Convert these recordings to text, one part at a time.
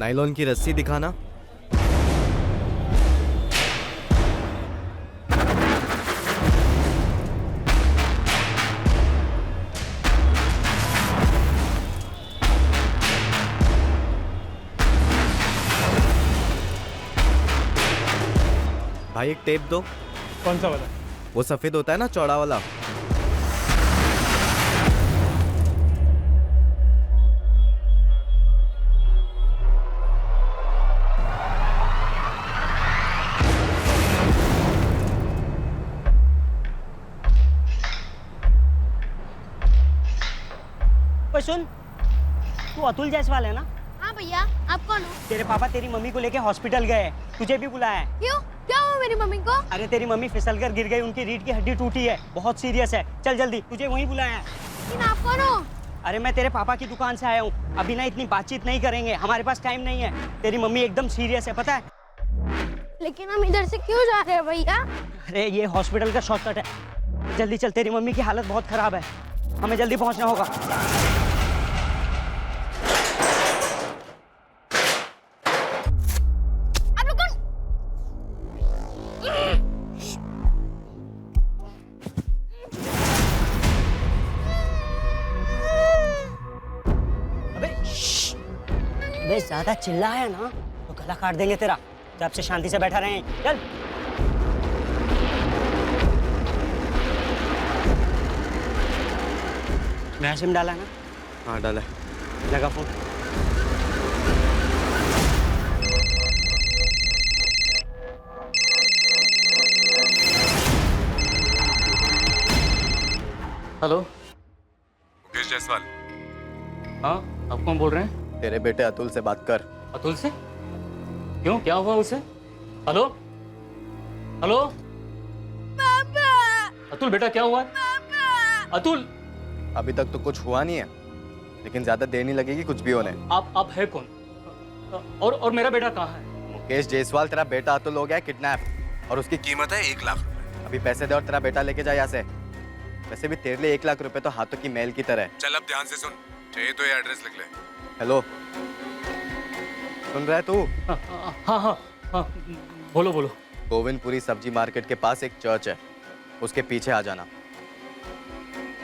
Nylon की रस्सी दिखाना। भाई एक टेप दो। कौन सा वाला? वो सफेद होता है ना, चौड़ा वाला। ओए सुन, तू अतुल जायसवाल है ना? हाँ भैया, आप कौन हो? तेरे पापा तेरी मम्मी को लेके हॉस्पिटल गए हैं, तुझे भी बुलाया है। क्यों? क्या हुआ मेरी मम्मी को? अरे तेरी मम्मी फिसलकर गिर गई, उनकी रीढ़ की हड्डी टूटी है, बहुत सीरियस है। चल जल्दी, तुझे वहीं बुलाया है। लेकिन आप कौन हो? अरे मैं तेरे पापा की दुकान से आया हूँ। अभी ना इतनी बातचीत नहीं करेंगे, हमारे पास टाइम नहीं है। तेरी मम्मी एकदम सीरियस है, पता है? लेकिन हम इधर से क्यों जा रहे हैं भैया? अरे ये हॉस्पिटल का शॉर्टकट है, जल्दी चल। तेरी मम्मी की हालत बहुत खराब है, हमें जल्दी पहुँचना होगा। आप लोग कौन? अबे ज्यादा चिल्लाया ना तो गला काट देंगे तेरा। जब से शांति से बैठा रहे, चल। नया सिम डाला ना? हाँ डाला। लगा फोन। हेलो, मुकेश जायसवाल। हाँ आप कौन बोल रहे हैं? तेरे बेटे अतुल से बात कर। अतुल से? क्यों, क्या हुआ उसे? हेलो हेलो पापा! अतुल बेटा, क्या हुआ? पापा! अतुल! अभी तक तो कुछ हुआ नहीं है, लेकिन ज्यादा देर नहीं लगेगी कुछ भी होने। आप है कौन? और मेरा बेटा कहाँ है? मुकेश जायसवाल, तेरा बेटा अतुल हो गया किडनैप और उसकी कीमत है 1 लाख रुपए। अभी पैसे दे और तेरा बेटा लेके जा यहाँ से। वैसे भी तेरे लिए 1 लाख रुपए तो हाथों की मैल की तरह है। चल अब ध्यान से सुन, चाहिए तो ये एड्रेस लिख ले। हेलो, सुन रहा है तू? हाँ, बोलो बोलो। गोविंदपुरी सब्जी मार्केट के पास एक चर्च है, उसके पीछे आ जाना।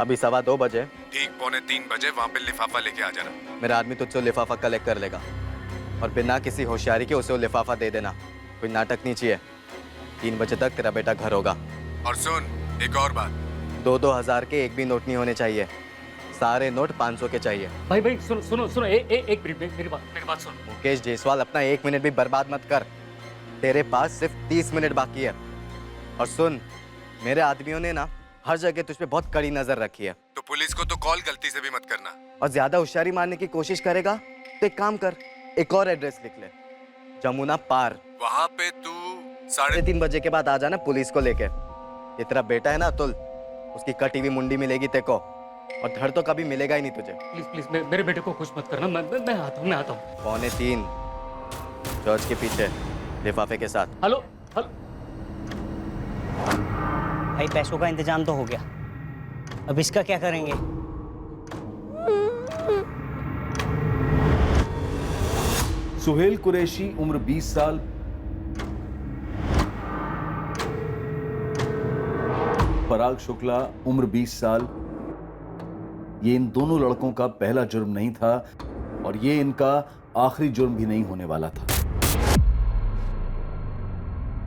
अभी 2:15 बजे ठीक 2:45 बजे वहाँ पे लिफाफा लेके आ जाना। मेरा आदमी तुझसे लिफाफा कलेक्ट कर लेगा और बिना किसी होशियारी के उसे वो लिफाफा दे देना। कोई नाटक नहीं चाहिए। 3 बजे तक तेरा बेटा घर होगा। और सुन, एक और बात, 2-2 हजार के एक भी नोट नहीं होने चाहिए, सारे नोट 500 के चाहिए। भाई सुनो, एक मिनट, मेरी बात सुनो। मुकेश जायसवाल, अपना 1 मिनट भी बर्बाद मत कर। तेरे पास सिर्फ 30 मिनट बाकी है। और सुन, मेरे आदमियों ने ना हर जगह तुझ पे बहुत कड़ी नजर रखी है। तो पुलिस को तो कॉल गलती से भी मत करना। और ज्यादा होशियारी मारने की कोशिश करेगा तो एक काम कर, एक और एड्रेस लिख ले, जमुना पार। वहाँ पे तू 3:30 बजे के बाद आ जाना पुलिस को लेके। ये तेरा बेटा है ना अतुल, उसकी कटी हुई मुंडी मिलेगी तेको, और धड़ तो कभी मिलेगा ही नहीं तुझे। प्लीज मेरे बेटे को कुछ मत करना। मैं आता हूँ। 2:45 चर्च के पीछे लिफाफे के साथ। हेलो। भाई पैसों का इंतजाम तो हो गया, अब इसका क्या करेंगे? सुहेल कुरैशी उम्र 20 साल, पराग शुक्ला उम्र 20 साल। ये इन दोनों लड़कों का पहला जुर्म नहीं था और ये इनका आखिरी जुर्म भी नहीं होने वाला था।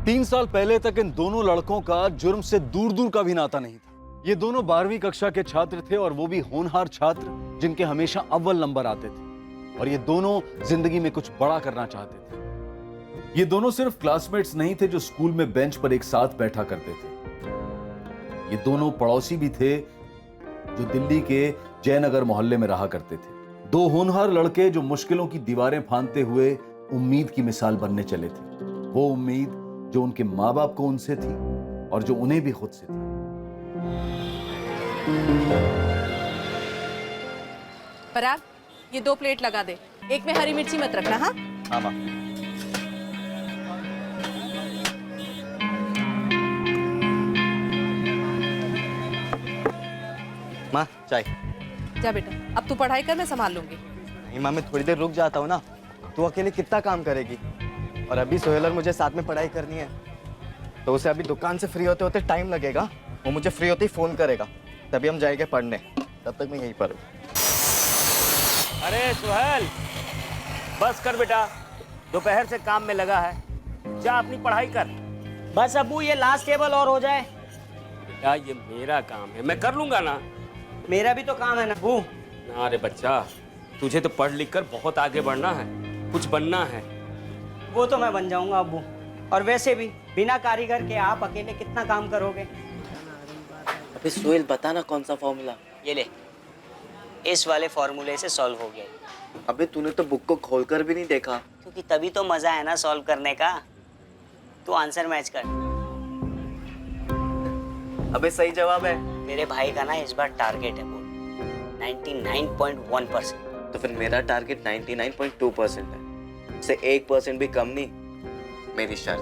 3 साल पहले तक इन दोनों लड़कों का जुर्म से दूर दूर का भी नाता नहीं था। ये दोनों 12वीं कक्षा के छात्र थे और वो भी होनहार छात्र जिनके हमेशा अव्वल नंबर आते थे, और ये दोनों जिंदगी में कुछ बड़ा करना चाहते थे। ये दोनों सिर्फ क्लासमेट्स नहीं थे जो स्कूल में बेंच पर एक साथ बैठा करते थे, ये दोनों पड़ोसी भी थे जो दिल्ली के जयनगर मोहल्ले में रहा करते थे। 2 होनहार लड़के जो मुश्किलों की दीवारें फांदते हुए उम्मीद की मिसाल बनने चले थे। वो उम्मीद जो उनके माँ बाप को उनसे थी और जो उन्हें भी खुद से थी। पराग, ये 2 प्लेट लगा दे, एक में हरी मिर्ची मत रखना। हाँ हाँ माँ। माँ चाय। जा बेटा, अब तू पढ़ाई कर, मैं संभाल लूंगी। नहीं माँ, मैं थोड़ी देर रुक जाता हूँ ना। तू अकेले कितना काम करेगी? और अभी सोहेल और मुझे साथ में पढ़ाई करनी है, तो उसे अभी दुकान से फ्री होते होते टाइम लगेगा। वो मुझे फ्री होते ही फोन करेगा, तभी हम जाएंगे पढ़ने। तब तक मैं यहीं पर हूँ। अरे सुहेल, बस कर बेटा, दोपहर से काम में लगा है, जा अपनी पढ़ाई कर। बस अबू ये लास्ट टेबल और हो जाए। बेटा ये मेरा काम है, मैं कर लूंगा ना। मेरा भी तो काम है ना अबू। ना रे बच्चा, तुझे तो पढ़ लिख कर बहुत आगे बढ़ना है, कुछ बनना है। वो तो मैं बन जाऊंगा अबू। और वैसे भी बिना कारीगर के आप अकेले कितना काम करोगे? अबे सोहेल बता ना कौन सा फॉर्मूला। ये ले, इस वाले फॉर्मूले से सॉल्व हो गया। अबे तूने तो बुक को खोलकर भी नहीं देखा। क्योंकि तभी तो मजा है ना सॉल्व करने का। तू आंसर मैच कर। अबे सही जवाब है। मेरे भाई का ना इस बार टारगेट है बोल 99.1%। तो फिर मेरा टारगेट 99.2% है। से 1% भी कम नहीं, मेरी शर्त।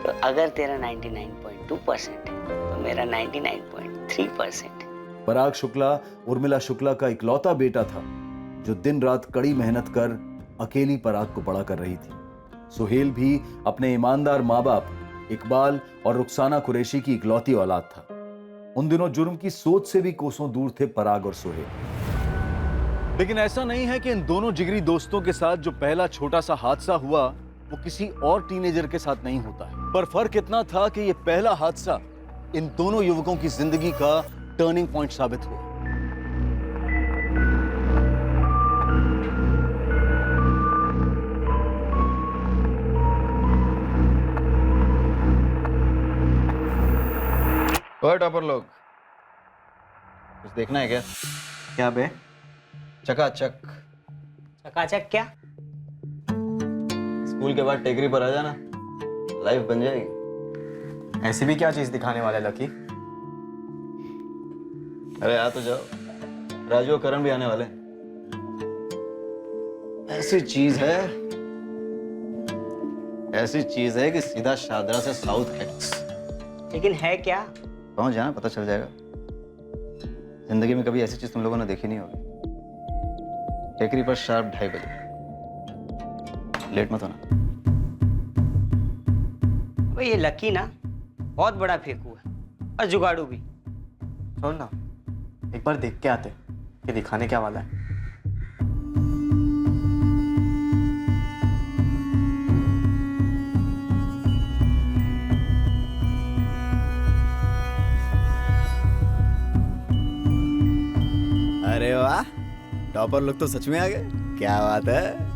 तो अगर तेरा 99.2% है तो मेरा 99.3% है। पराग शुक्ला उर्मिला शुक्ला का इकलौता बेटा था जो दिन रात कड़ी मेहनत कर अकेली पराग को बड़ा कर रही थी। सुहेल भी अपने ईमानदार माँ बाप इकबाल और रुखसाना कुरैशी की इकलौती औलाद था। उन दिनों जुर्म की सोच से भी कोसों दूर थे पराग और सुहेल। लेकिन ऐसा नहीं है कि इन दोनों जिगरी दोस्तों के साथ जो पहला छोटा सा हादसा हुआ वो किसी और टीनेजर के साथ नहीं होता है। पर फर्क इतना था कि ये पहला हादसा इन दोनों युवकों की जिंदगी का टर्निंग पॉइंट साबित हुआ। ओए टॉपर लोग, कुछ देखना है क्या? क्या बे? चकाचक। चकाचक क्या? स्कूल के बाद टेकरी पर आ जाना, लाइफ बन जाएगी। ऐसी भी क्या चीज दिखाने वाला लकी? अरे आ तो जाओ, राजू और करण भी आने वाले हैं। ऐसी चीज है कि सीधा शादरा से साउथ एक्स। लेकिन है क्या? पहुंच जाना, पता चल जाएगा। जिंदगी में कभी ऐसी चीज तुम लोगों ने देखी नहीं होगी। टेकरी पर शार्प 2:30 बजे, लेट मत होना। वो ये लकी ना बहुत बड़ा फेंकू है और जुगाड़ू भी। सुन ना, एक बार देख के आते कि दिखाने क्या वाला है। अरे वाह, टॉपर लोग तो सच में आ गए। क्या बात है।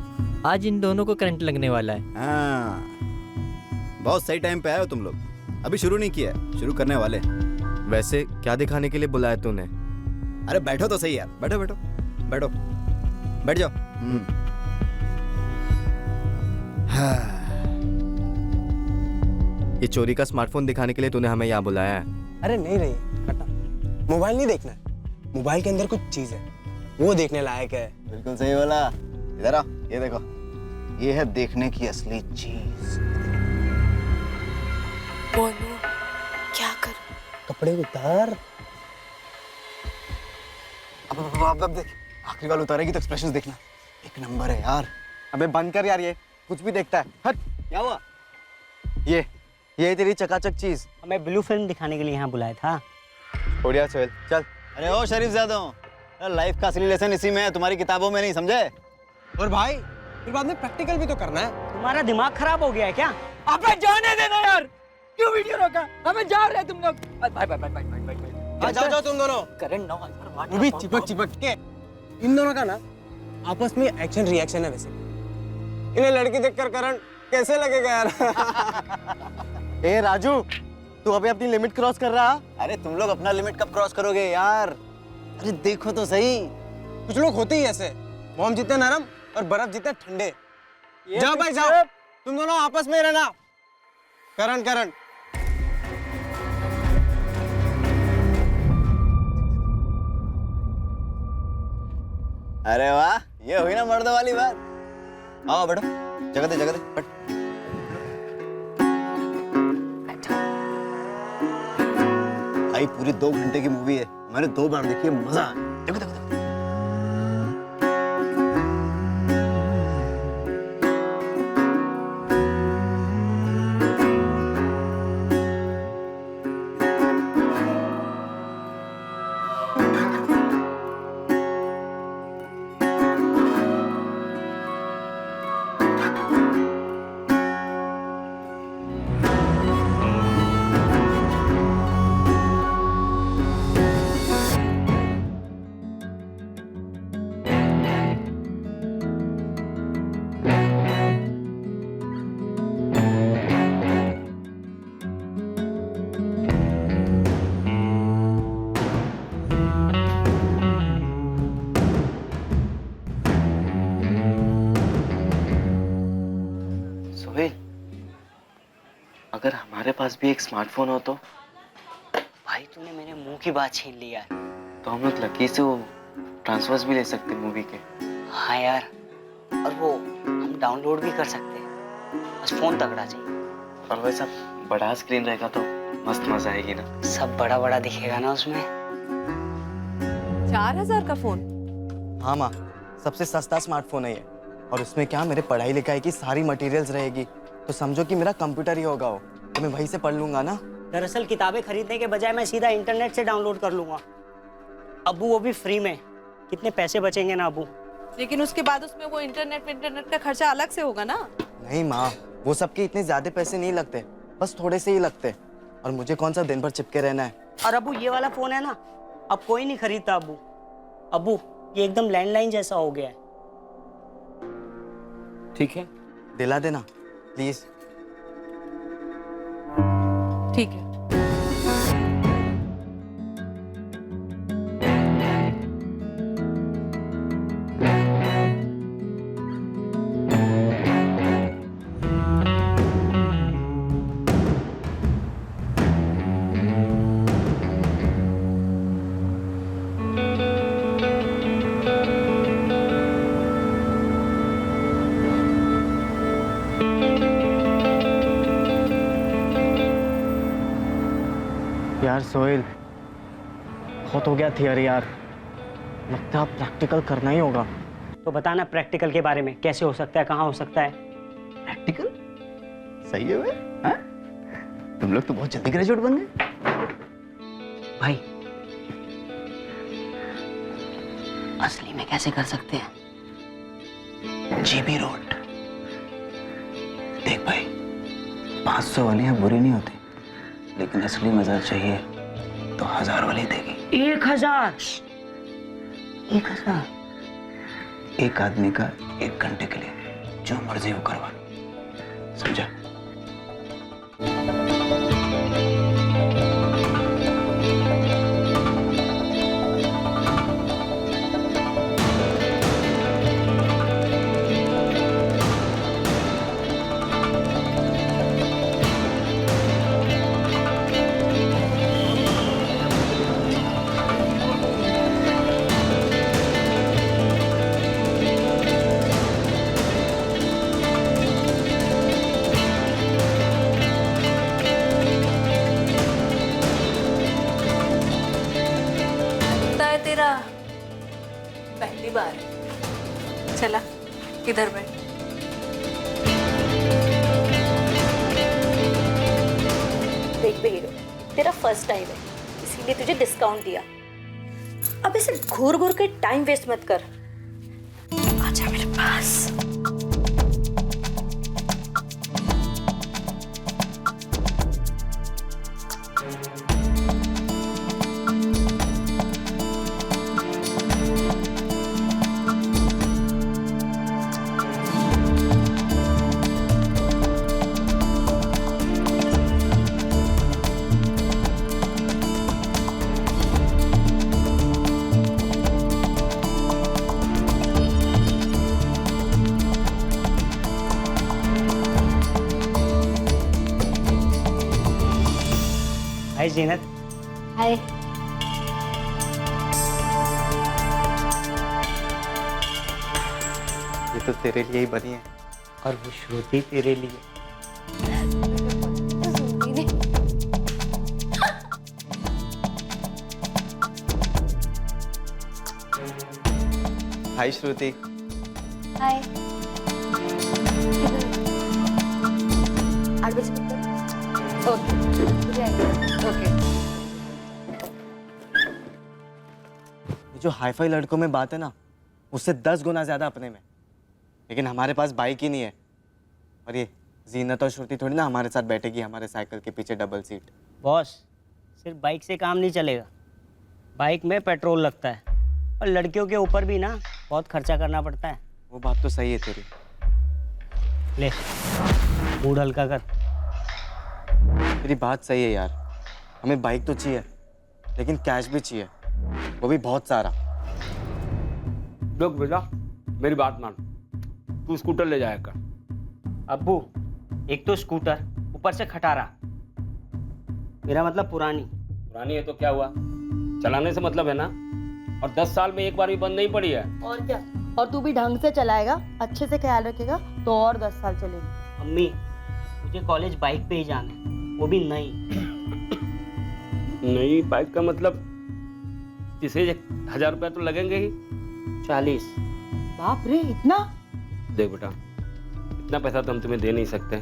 आज इन दोनों को करंट लगने वाला है। हाँ, बहुत सही टाइम पे आए हो तुम लोग। अभी शुरू नहीं किया है, शुरू करने वाले। वैसे क्या दिखाने के लिए बुलाया तूने? अरे बैठो तो सही यार, बैठो बैठो बैठो, बैठ जाओ। हाँ। ये चोरी का स्मार्टफोन दिखाने के लिए तूने हमें यहाँ बुलाया है? अरे नहीं रही कटा, मोबाइल नहीं देखना है। मोबाइल के अंदर कुछ चीज है, वो देखने लायक है। बिल्कुल सही बोला। इधर आओ, ये देखो, ये है देखने की असली चीज। बोलो क्या करूं? कपड़े उतार। अब देख, आखिरी वाला उतारेगी तो एक्सप्रेशंस देखना, एक नंबर है यार। अबे बंद कर यार, ये कुछ भी देखता है। हट। क्या हुआ? ये तेरी चकाचक चीज। हमें ब्लू फिल्म दिखाने के लिए यहाँ बुलाया था। बढ़िया सोहेल, चल। अरे ओ शरीफ ज़्यादा लाइफ का असली लेसन इसी में है, तुम्हारी किताबों में नहीं, समझे? और भाई फिर बाद में प्रैक्टिकल भी तो करना है। तुम्हारा दिमाग खराब हो गया है क्या? अबे जाने देना यार, क्यों वीडियो रोका? हमें जा रहे तुम लोग। बाय जाओ तुम दोनों। करण 9,000 वाट। वो भी चिपक के। इन दोनों का ना आपस में एक्शन रिएक्शन है। वैसे इन्हें लड़की देखकर करण कैसे लगेगा यार? ए राजू, तू अभी अपनी लिमिट क्रॉस कर रहा। अरे तुम लोग अपना लिमिट कब क्रॉस करोगे यार? अरे देखो तो सही, कुछ लोग होते ही ऐसे, मोम जितने नरम और बर्फ जितने ठंडे। जाओ भाई जाओ, तुम दोनों आपस में रहना। करण अरे वाह, ये हुई ना मर्दों वाली बात। आओ बैठो, जगह दे बैठ। भाई पूरी 2 घंटे की मूवी है, मैंने 2 बार देखी है, मजा देखो। पास भी एक स्मार्टफोन हो तो? भाई तूने मेरे मुंह की बात छीन ली यार। तो हम लोग लकी से वो ट्रांसफर्स भी ले सकते मूवी के। हाँ यार, और वो हम डाउनलोड भी कर सकते हैं, बस फोन तगड़ा चाहिए। और वैसा बड़ा स्क्रीन रहेगा तो मस्त मजा आएगी ना। सब बड़ा बड़ा दिखेगा ना उसमें। 4000 का फोन? हाँ माँ, सबसे सस्ता स्मार्टफोन है ये। और उसमें क्या मेरे पढ़ाई लिखाई की सारी मटेरियल्स रहेगी, तो समझो कि मेरा कंप्यूटर ही होगा वो, तो मैं वहीं से पढ़ लूंगा ना। दरअसल किताबें खरीदने के बजाय मैं सीधा इंटरनेट से डाउनलोड कर लूंगा। अबू वो भी फ्री में, कितने पैसे बचेंगे ना अबू। लेकिन उसके बाद उसमें वो इंटरनेट का खर्चा अलग से होगा ना। नहीं माँ, वो सबके इतने ज्यादा पैसे नहीं लगते, बस थोड़े से ही लगते। और मुझे कौन सा दिन भर चिपके रहना है। और अबू ये वाला फोन है ना, अब कोई नहीं खरीदता अबू। अबू ये एकदम लैंडलाइन जैसा हो गया है। ठीक है, दिला देना प्लीज। ठीक है। यार सोहेल, बहुत हो गया थियरी यार, लगता है प्रैक्टिकल करना ही होगा। तो बताना प्रैक्टिकल के बारे में, कैसे हो सकता है, कहाँ हो सकता है। प्रैक्टिकल सही है वे? हाँ? तुम लोग तो बहुत जल्दी ग्रेजुएट बन गए। भाई असली में कैसे कर सकते हैं? GB road. देख भाई, 500 वालियां बुरी नहीं होती, लेकिन असली मजा चाहिए तो 1000 वाली देगी। 1000? 1000 एक आदमी का 1 घंटे के लिए जो मर्जी वो करवा, समझा? तेरा पहली बार है। चला इधर बैठ। देख बेरो, तेरा फर्स्ट टाइम है, इसीलिए तुझे डिस्काउंट दिया। अब ऐसे घूर घूर के टाइम वेस्ट मत कर, आजा मेरे पास। हाय जीनत। हाय। ये तो तेरे लिए ही बनी है। और वो श्रुति तेरे लिए। हाय श्रुति। हाय। 8 बजे ओके। ओके। ये जो हाईफाई लड़कों में बात है ना, उससे 10 गुना ज्यादा अपने में। लेकिन हमारे पास बाइक ही नहीं है। और ये जीनत और श्रुति थोड़ी ना हमारे साथ बैठेगी हमारे साइकिल के पीछे डबल सीट। बॉस, सिर्फ बाइक से काम नहीं चलेगा, बाइक में पेट्रोल लगता है और लड़कियों के ऊपर भी ना बहुत खर्चा करना पड़ता है। वो बात तो सही है तेरी। ले मूड हल्का कर। तेरी बात सही है यार, हमें बाइक तो चाहिए लेकिन कैश भी चाहिए, वो भी बहुत सारा। देख बेटा, मेरी बात मान, तू स्कूटर ले जाएगा। अब्बू, एक तो स्कूटर, ऊपर से खटारा, मेरा मतलब पुरानी। पुरानी है तो क्या हुआ, चलाने से मतलब है ना। और 10 साल में एक बार भी बंद नहीं पड़ी है। और क्या, और तू भी ढंग से चलाएगा, अच्छे से ख्याल रखेगा तो और 10 साल चलेगी। अम्मी, मुझे कॉलेज बाइक पे ही जाना है, वो भी नई। नई बाइक का मतलब इसे 1000 रुपया तो लगेंगे ही। 40। बाप रे, इतना? देख बेटा, इतना पैसा तो हम तुम्हें दे नहीं सकते।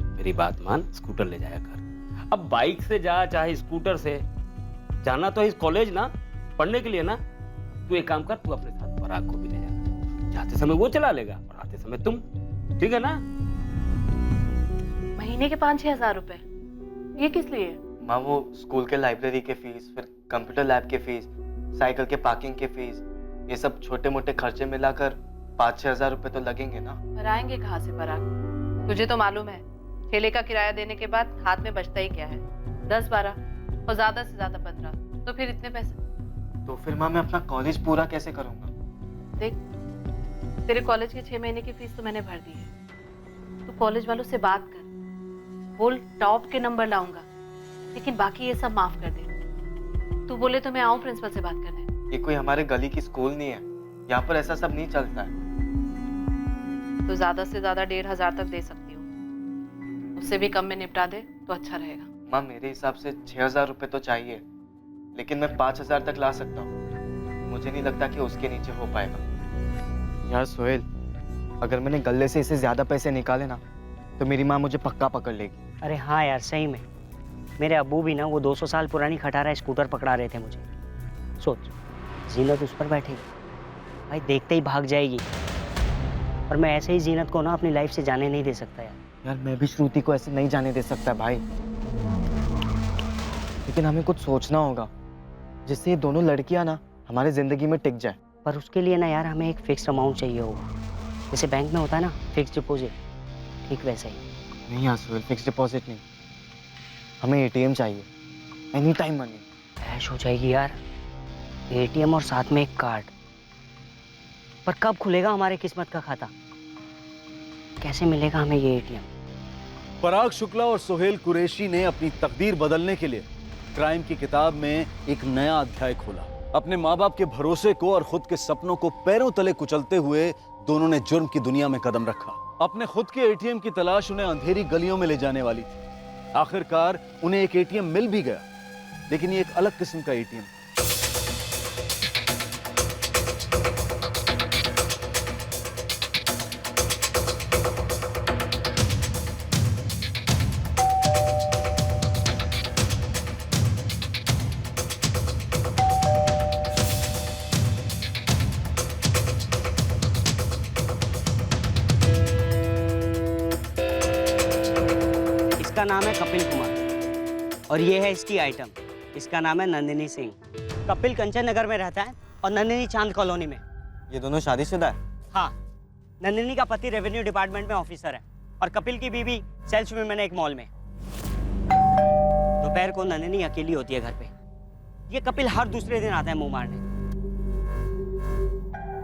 मेरी बात मान, स्कूटर ले जाया कर। अब बाइक से जा चाहे स्कूटर से, जाना तो इस कॉलेज ना, पढ़ने के लिए ना। तू एक काम कर, तू अपने साथ पराग को भी ले जा। जाते समय वो चला लेगा और आते समय तुम, ठीक है ना? महीने के 5-6 हजार रुपए, ये किस लिए? माँ वो स्कूल के लाइब्रेरी के फीस, फिर कंप्यूटर लैब के फीस, साइकिल के पार्किंग के फीस, ये सब छोटे मोटे खर्चे मिलाकर 5-6 हजार रुपए तो लगेंगे ना। पर आएंगे कहाँ से पराग? तुझे तो मालूम है, ठेले का किराया देने के बाद हाथ में बचता ही क्या है, 10-12 और ज्यादा से ज्यादा 15, तो फिर इतने पैसे। तो फिर माँ मैं अपना कॉलेज पूरा कैसे करूँगा? देख, तेरे कॉलेज के 6 महीने की फीस तो मैंने भर दी है। तू कॉलेज वालों से बात कर, बोल टॉप के नंबर लाऊंगा, लेकिन बाकी ये सब माफ कर दे। तू बोले तो मैं आऊं प्रिंसिपल से बात करने। ये कोई हमारे गली की स्कूल नहीं है, यहाँ पर ऐसा सब नहीं चलता है। तो ज्यादा से ज्यादा 1500 तक दे सकती हूँ, उससे भी कम में निपटा दे तो अच्छा रहेगा। माँ मेरे हिसाब से 6000 रुपए तो चाहिए, लेकिन मैं 5000 तक ला सकता हूँ। मुझे नहीं लगता कि उसके नीचे हो पाएगा। यार सोहेल, अगर मैंने गले से इससे ज्यादा पैसे निकाले ना, तो मेरी माँ मुझे पक्का पकड़ लेगी। अरे हाँ यार, सही में मेरे अब्बू भी ना वो 200 साल पुरानी खटारा स्कूटर पकड़ा रहे थे मुझे। सोच, जीनत उस पर बैठेगी, भाई देखते ही भाग जाएगी। और मैं ऐसे ही जीनत को ना अपनी लाइफ से जाने नहीं दे सकता यार। यार मैं भी श्रुति को ऐसे नहीं जाने दे सकता भाई, लेकिन हमें कुछ सोचना होगा जिससे ये दोनों लड़कियां ना हमारी जिंदगी में टिक जाए। पर उसके लिए ना यार हमें एक फिक्स अमाउंट चाहिए होगा, जैसे बैंक में होता है ना फिक्स डिपॉजिट, ठीक वैसा ही। नहीं यार सोहेल, फिक्स डिपॉजिट नहीं, हमें एटीएम चाहिए, एनी टाइम मनी। ऐश हो जाएगी यार, एटीएम और साथ में एक कार्ड। पर कब खुलेगा हमारे किस्मत का खाता, कैसे मिलेगा हमें ये एटीएम? पराग शुक्ला और सोहेल कुरैशी ने अपनी तकदीर बदलने के लिए क्राइम की किताब में एक नया अध्याय खोला। अपने माँ बाप के भरोसे को और खुद के सपनों को पैरों तले कुचलते हुए दोनों ने जुर्म की दुनिया में कदम रखा। अपने खुद के एटीएम की तलाश उन्हें अंधेरी गलियों में ले जाने वाली थी। आखिरकार उन्हें एक एटीएम मिल भी गया, लेकिन ये एक अलग किस्म का एटीएम। इसका नाम है कपिल कुमार और ये है इसकी आइटम। इसका नाम है नंदिनी सिंह। कपिल कंचन नगर में रहता है और नंदिनी चांद कॉलोनी में। ये दोनों शादीशुदा है? हाँ, नंदिनी का पति रेवेन्यू डिपार्टमेंट में ऑफिसर है और कपिल की बीवी सेल्स वुमेन है एक मॉल में। दोपहर को नंदिनी अकेली होती है घर पे। ये कपिल हर दूसरे दिन आता है मुंह मारने।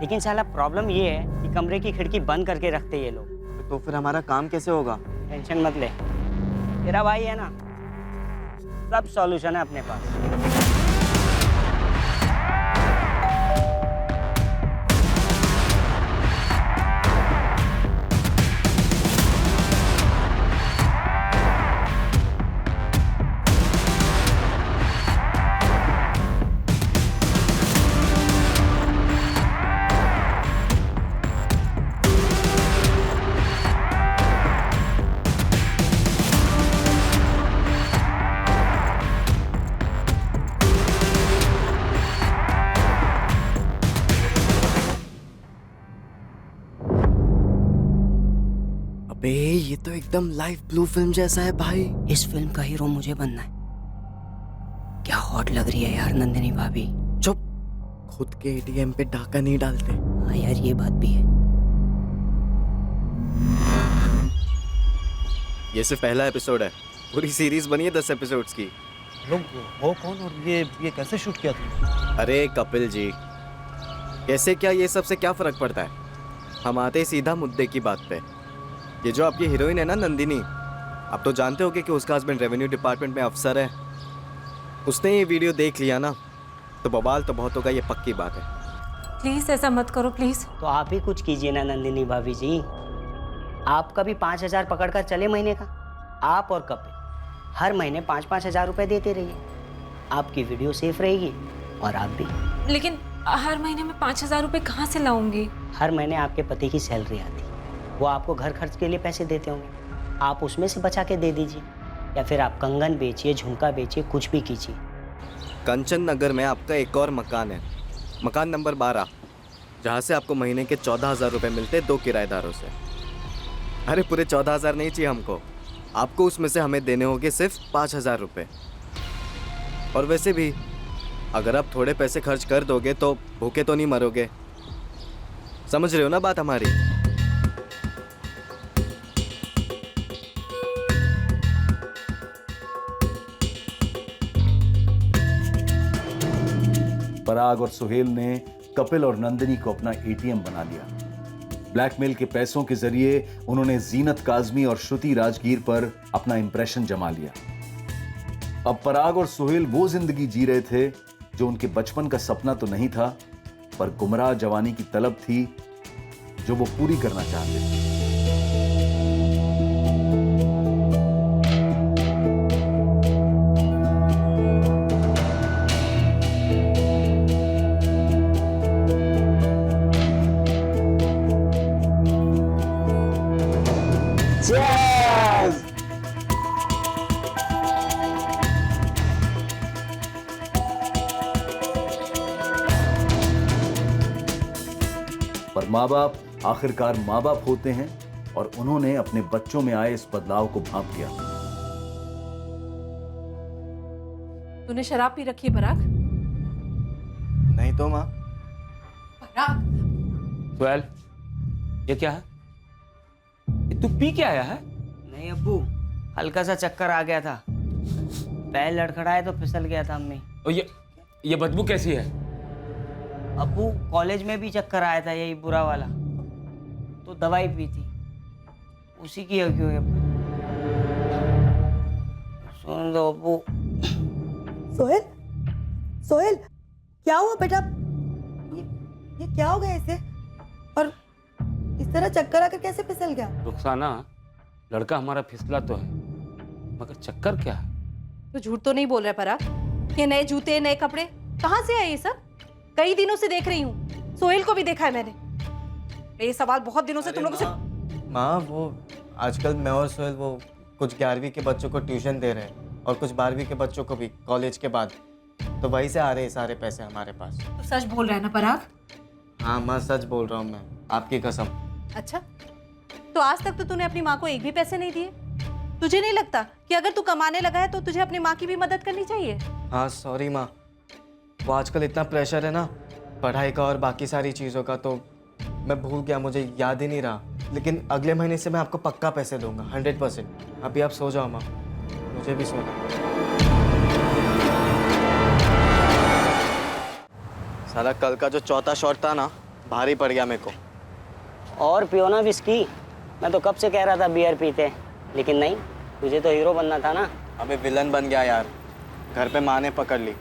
लेकिन साला प्रॉब्लम ये है कि कमरे की खिड़की बंद करके रखते ये लोग। तो फिर हमारा काम कैसे होगा? टेंशन मत ले, तेरा भाई है ना, सब सॉल्यूशन है अपने पास। अबे ये तो एकदम लाइव ब्लू फिल्म जैसा है भाई। इस फिल्म का हीरो मुझे बनना है। क्या हॉट लग रही है यार नंदिनी भाभी। चुप, खुद के एटीएम पे डाका नहीं डालते। हाँ यार, ये बात भी है। ये सिर्फ पहला एपिसोड है, पूरी सीरीज बनी है 10 एपिसोड्स की। लोग हो कौन और ये कैसे शूट किया तुमने? अरे कपिल जी, कैसे क्या ये सबसे क्या फर्क पड़ता है? हम आते सीधा मुद्दे की बात पे। ये जो आपकी हीरोइन है ना नंदिनी, आप तो जानते होगे कि उसका हस्बैंड रेवेन्यू डिपार्टमेंट में अफसर है। उसने ये वीडियो देख लिया ना तो बवाल तो बहुत होगा, ये पक्की बात है। प्लीज ऐसा मत करो प्लीज। तो आप ही कुछ कीजिए ना नंदिनी भाभी जी। आपका भी 5,000 पकड़ कर चले महीने का। आप और कपिल हर महीने 5-5 हज़ार रुपये देते रहिए। आपकी वीडियो सेफ रहेगी और आप भी। लेकिन हर महीने में 5,000 रुपए कहाँ से लाऊंगी? हर महीने आपके पति की सैलरी आती है, वो आपको घर खर्च के लिए पैसे देते होंगे, आप उसमें से बचा के दे दीजिए, या फिर आप कंगन बेचिए, झुमका बेचिए, कुछ भी कीजिए। कंचन नगर में आपका एक और मकान है, मकान नंबर 12, जहाँ से आपको महीने के 14,000 रुपये मिलते 2 किराएदारों से। अरे पूरे 14,000 नहीं चाहिए हमको, आपको उसमें से हमें देने होंगे सिर्फ 5,000 रुपये। और वैसे भी अगर आप थोड़े पैसे खर्च कर दोगे तो भूखे तो नहीं मरोगे, समझ रहे हो ना बात हमारी? पराग और सुहेल ने कपिल और नंदिनी को अपना एटीएम बना लिया। ब्लैकमेल के पैसों के जरिए उन्होंने जीनत काजमी और श्रुति राजगीर पर अपना इंप्रेशन जमा लिया। अब पराग और सुहेल वो जिंदगी जी रहे थे जो उनके बचपन का सपना तो नहीं था, पर गुमराह जवानी की तलब थी जो वो पूरी करना चाहते थे। पर माँ बाप आखिरकार माँ बाप होते हैं और उन्होंने अपने बच्चों में आए इस बदलाव को भांप लिया। तूने शराब पी रखी है पराग? नहीं तो माँ। पराग, सुहेल, ये क्या है? ये तू पी क्या आया है? नहीं अब्बू, हल्का सा चक्कर आ गया था, पैर लड़खड़ाए तो फिसल गया था अम्मी। और ये बदबू कैसी है? अब्बू कॉलेज में भी चक्कर आया था यही बुरा वाला, तो दवाई पी थी, उसी की है क्यों अब्बू? सुन लो अब्बू। सोहेल, सोहेल, क्या हुआ बेटा? ये क्या हो गया इसे? और इस तरह चक्कर आकर कैसे फिसल गया? रुखसाना, लड़का हमारा फिसला तो है, मगर चक्कर क्या है? तो झूठ तो नहीं बोल रहा पराग? ये नए जूते, नए कपड़े कहाँ से आए ये सब? कई दिनों से देख रही हूँ, सोहेल को भी देखा है मैंने। ये सवाल बहुत दिनों से तुम लोगों से। माँ वो आजकल मैं और सोहेल वो कुछ 11वीं के बच्चों को ट्यूशन दे रहे हैं और कुछ 12वीं के बच्चों को भी कॉलेज के बाद, तो वहीं से आ रहे हैं सारे पैसे हमारे पास। तो सच बोल रहा है ना पराग? हाँ माँ सच बोल रहा हूँ मैं, आपकी कसम। अच्छा, तो आज तक तो तूने अपनी माँ को एक भी पैसे नहीं दिए? तुझे नहीं लगता कि अगर तू कमाने लगा है तो तुझे अपनी माँ की भी मदद करनी चाहिए? हाँ सॉरी माँ, वो आजकल इतना प्रेशर है ना पढ़ाई का और बाकी सारी चीज़ों का, तो मैं भूल गया, मुझे याद ही नहीं रहा। लेकिन अगले महीने से मैं आपको पक्का पैसे दूंगा 100%। अभी आप सो जाओ माँ, मुझे भी सोना। साला कल का जो चौथा शॉट था ना, भारी पड़ गया मेरे को। और पियो ना विस्की, मैं तो कब से कह रहा था बियर पीते, लेकिन नहीं, तुझे तो हीरो बनना था ना। अबे विलन बन गया यार, घर पे माँ ने पकड़ ली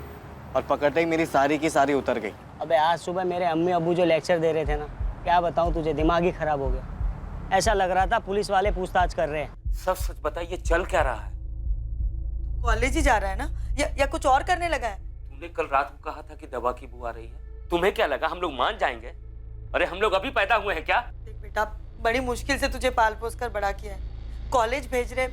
और पकड़ते ही मेरी सारी की सारी उतर गई। अबे आज सुबह मेरे अम्मी अब्बू जो लेक्चर दे रहे थे ना, क्या बताऊं तुझे, दिमाग ही खराब हो गया। ऐसा लग रहा था पुलिस वाले पूछताछ कर रहे हैं। सब सच बता, ये चल क्या रहा है? कॉलेज ही जा रहा है ना, या कुछ और करने लगा है? तूने कल रात को कहा था कि दवा की बू आ रही है, तुम्हें क्या लगा हम लोग मान जाएंगे? अरे हम लोग अभी पैदा हुए हैं क्या? देख बेटा, बड़ी मुश्किल से तुझे पाल पोस कर बड़ा किया है, कॉलेज भेज रहे,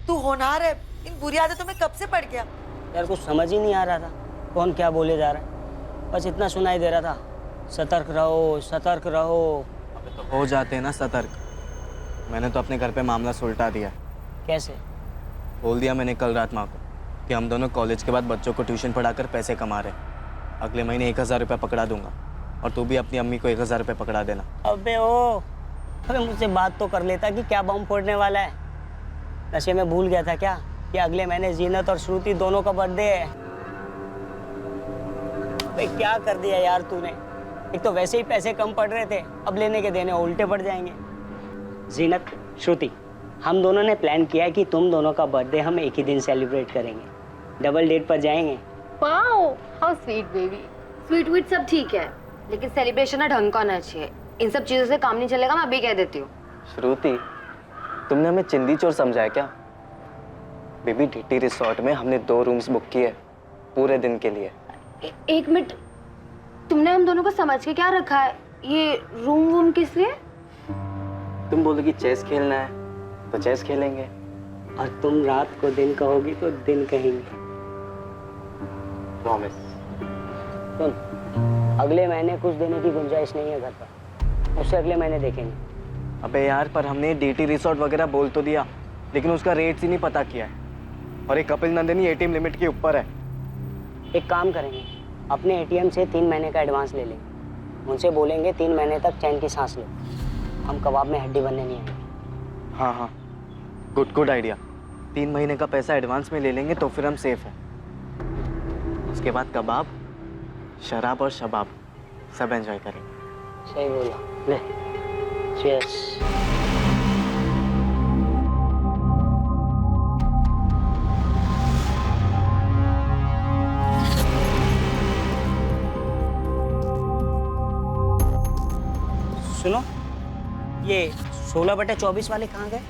तू होनहार है, इन बुरी आदतों में कब से पड़ गया? यार कुछ समझ ही नहीं आ रहा था कौन क्या बोले जा रहा है, बस इतना सुनाई दे रहा था, सतर्क रहो, सतर्क रहो। अबे तो हो जाते हैं ना सतर्क। मैंने तो अपने घर पे मामला सुलटा दिया। कैसे? बोल दिया मैंने कल रात माँ को कि हम दोनों कॉलेज के बाद बच्चों को ट्यूशन पढ़ाकर पैसे कमा रहे हैं। अगले महीने 1,000 रुपये पकड़ा दूंगा और तू भी अपनी अम्मी को 1,000 रुपये पकड़ा देना। अबे मुझसे बात तो कर लेता कि क्या बम फोड़ने वाला है। नशे में भूल गया था क्या कि अगले महीने जीनत और श्रुति दोनों का बर्थडे है। भाई क्या कर दिया यार तूने, एक तो वैसे ही पैसे कम पड़ रहे थे, अब लेने के देने उल्टे पड़ जाएंगे। जीनत, श्रुति, हम दोनों ने प्लान किया है कि तुम दोनों का बर्थडे हम एक ही दिन सेलिब्रेट करेंगे। डबल डेट पर जाएंगे। Wow how sweet baby. Sweet wheat सब ठीक है, लेकिन सेलिब्रेशन ना ढंग का होना चाहिए। इन सब चीजों से काम नहीं चलेगा, मैं अभी कह देती हूँ। श्रुति, तुमने हमें चिंदी चोर समझा है क्या? बेबी, डीटी रिसोर्ट में हमने 2 रूम्स बुक किए पूरे दिन के लिए। एक मिनट, तुमने हम दोनों को समझ के क्या रखा है? ये रूम वूम किस लिए? तुम बोलोगी चेस खेलना है तो चेस खेलेंगे, और तुम रात को दिन कहोगी तो दिन कहेंगे। प्रॉमिस। सुन, अगले महीने कुछ देने की गुंजाइश नहीं है घर पर, उससे अगले महीने देखेंगे। अबे यार, पर हमने डीटी रिसोर्ट वगैरह बोल तो दिया, लेकिन उसका रेट ही नहीं पता किया है, और एक कपिल नंदिनी एटीएम लिमिट के ऊपर है। एक काम करेंगे, अपने एटीएम से 3 महीने का एडवांस ले लेंगे। उनसे बोलेंगे 3 महीने तक चैन की सांस लो, हम कबाब में हड्डी बनने नहीं आएंगे। हाँ हाँ, गुड आइडिया। 3 महीने का पैसा एडवांस में ले लेंगे तो फिर हम सेफ हैं। उसके बाद कबाब, शराब और शबाब सब एंजॉय करेंगे। सही बोला। ले, चीयर्स। सुनो, ये 16/24 वाले कहाँ गए?